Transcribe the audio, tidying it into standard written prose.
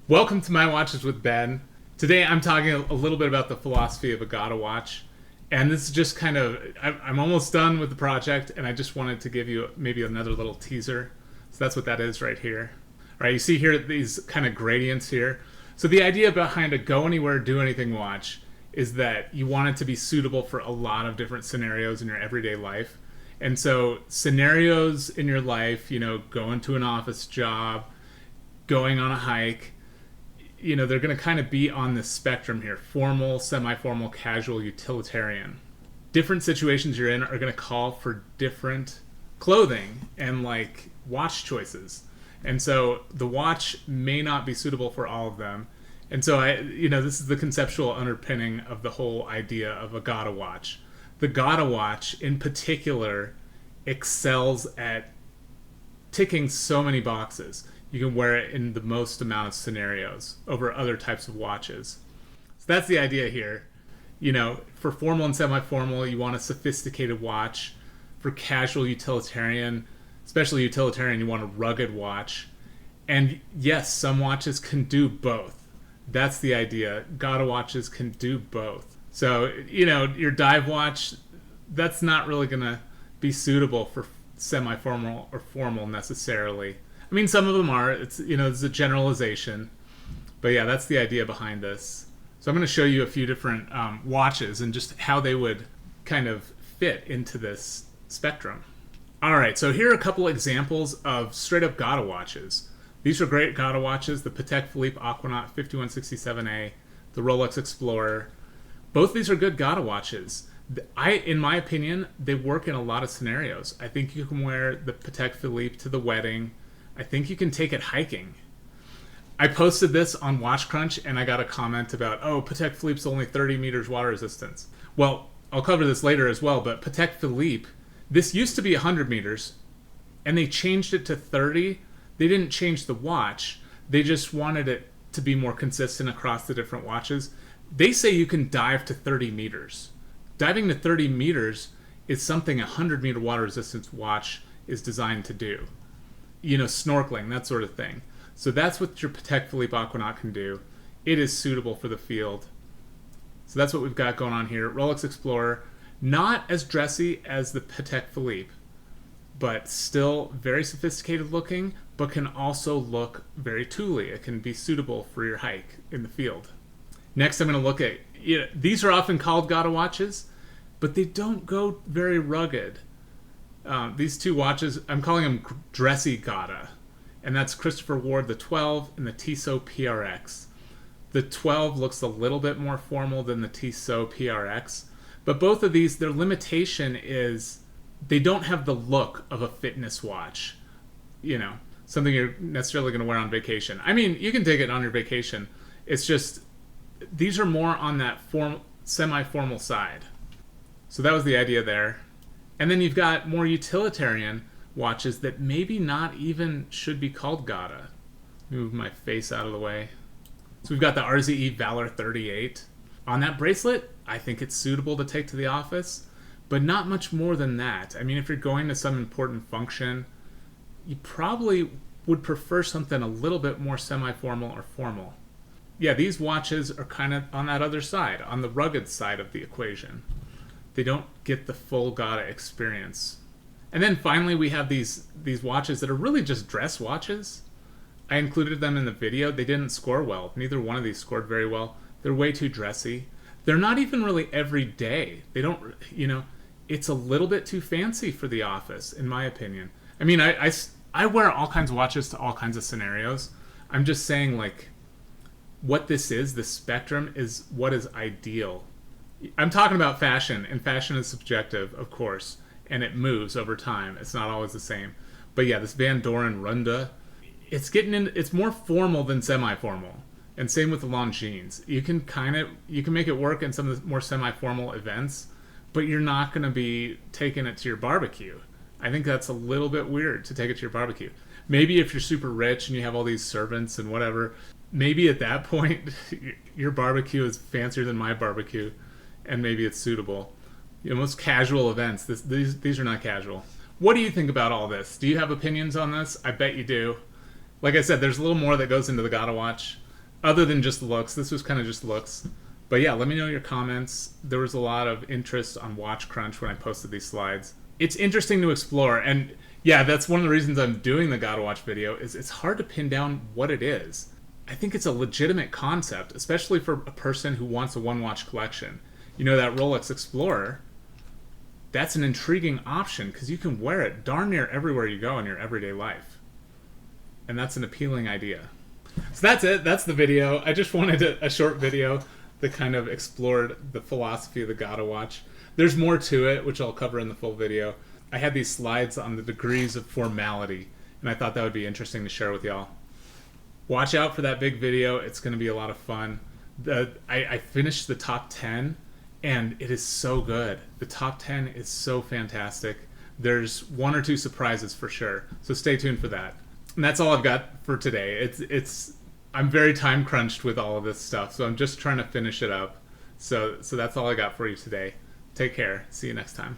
Welcome to My Watches with Ben. Today I'm talking a little bit about the philosophy of a GADA watch. And this is just kind of, I'm almost done with the project, and I just wanted to give you maybe another little teaser. So that's what that is right here. All right, you see here these kind of gradients here. So the idea behind a go anywhere, do anything watch is that you want it to be suitable for a lot of different scenarios in your everyday life. And so scenarios in your life, going to an office job, going on a hike, they're going to kind of be on this spectrum here: formal, semi-formal, casual, utilitarian. Different situations you're in are going to call for different clothing and like watch choices. And so the watch may not be suitable for all of them. And so this is the conceptual underpinning of the whole idea of a GADA watch. The GADA watch in particular excels at ticking so many boxes. You can wear it in the most amount of scenarios over other types of watches. So that's the idea here. For formal and semi-formal, you want a sophisticated watch. For casual, utilitarian, especially utilitarian, you want a rugged watch. And yes, some watches can do both. That's the idea. GADA watches can do both. So, your dive watch, that's not really going to be suitable for semi-formal or formal necessarily. I mean, some of them are. It's a generalization, but yeah, that's the idea behind this. So I'm going to show you a few different watches and just how they would kind of fit into this spectrum. All right, so here are a couple examples of straight up GADA watches. These are great GADA watches: the Patek Philippe Aquanaut 5167A, the Rolex Explorer. Both these are good GADA watches. In my opinion, they work in a lot of scenarios. I think you can wear the Patek Philippe to the wedding. I think you can take it hiking. I posted this on Watch Crunch and I got a comment about, Patek Philippe's only 30 meters water resistance. Well, I'll cover this later as well, but Patek Philippe, this used to be 100 meters and they changed it to 30. They didn't change the watch. They just wanted it to be more consistent across the different watches. They say you can dive to 30 meters. Diving to 30 meters is something a 100-meter water resistance watch is designed to do. Snorkeling, that sort of thing. So that's what your Patek Philippe Aquanaut can do. It is suitable for the field. So that's what we've got going on here. Rolex Explorer, not as dressy as the Patek Philippe, but still very sophisticated looking, but can also look very tooly. It can be suitable for your hike in the field. Next, I'm going to look at, these are often called GADA watches, but they don't go very rugged. These two watches, I'm calling them Dressy GADA, and that's Christopher Ward, the 12 and the Tissot PRX. The 12 looks a little bit more formal than the Tissot PRX, but both of these, their limitation is they don't have the look of a fitness watch, something you're necessarily going to wear on vacation. I mean, you can take it on your vacation. It's just, these are more on that semi-formal side. So that was the idea there. And then you've got more utilitarian watches that maybe not even should be called GADA. Move my face out of the way. So we've got the RZE Valor 38. On that bracelet, I think it's suitable to take to the office, but not much more than that. I mean, if you're going to some important function, you probably would prefer something a little bit more semi-formal or formal. Yeah, these watches are kind of on that other side, on the rugged side of the equation. They don't get the full GADA experience. And then finally we have these watches that are really just dress watches. I included them in the video. They didn't score well. Neither one of these scored very well. They're way too dressy. They're not even really everyday. They don't, it's a little bit too fancy for the office, in my opinion. I mean, I wear all kinds of watches to all kinds of scenarios. I'm just saying, what this is, the spectrum, is what is ideal. I'm talking about fashion, and fashion is subjective, of course, and it moves over time. It's not always the same. But yeah, this Van Doren Runda, it's more formal than semi-formal. And same with the Longines. You can make it work in some of the more semi-formal events, but you're not going to be taking it to your barbecue. I think that's a little bit weird to take it to your barbecue. Maybe if you're super rich and you have all these servants and whatever, maybe at that point your barbecue is fancier than my barbecue, and maybe it's suitable. Most casual events, these are not casual. What do you think about all this? Do you have opinions on this? I bet you do. Like I said, there's a little more that goes into the GADA watch. other than just looks. This was kind of just looks. But yeah, let me know your comments. There was a lot of interest on Watch Crunch when I posted these slides. It's interesting to explore, and yeah, that's one of the reasons I'm doing the Gotta Watch video, is it's hard to pin down what it is. I think it's a legitimate concept, especially for a person who wants a one-watch collection. You know, that Rolex Explorer, that's an intriguing option because you can wear it darn near everywhere you go in your everyday life. And that's an appealing idea. So that's it. That's the video. I just wanted a short video that kind of explored the philosophy of the Gotta Watch. There's more to it, which I'll cover in the full video. I had these slides on the degrees of formality, and I thought that would be interesting to share with y'all. Watch out for that big video. It's going to be a lot of fun. I finished the top 10, and it is so good. The top 10 is so fantastic. There's one or two surprises for sure, so stay tuned for that. And that's all I've got for today. I'm very time crunched with all of this stuff, so I'm just trying to finish it up. So that's all I got for you today. Take care. See you next time.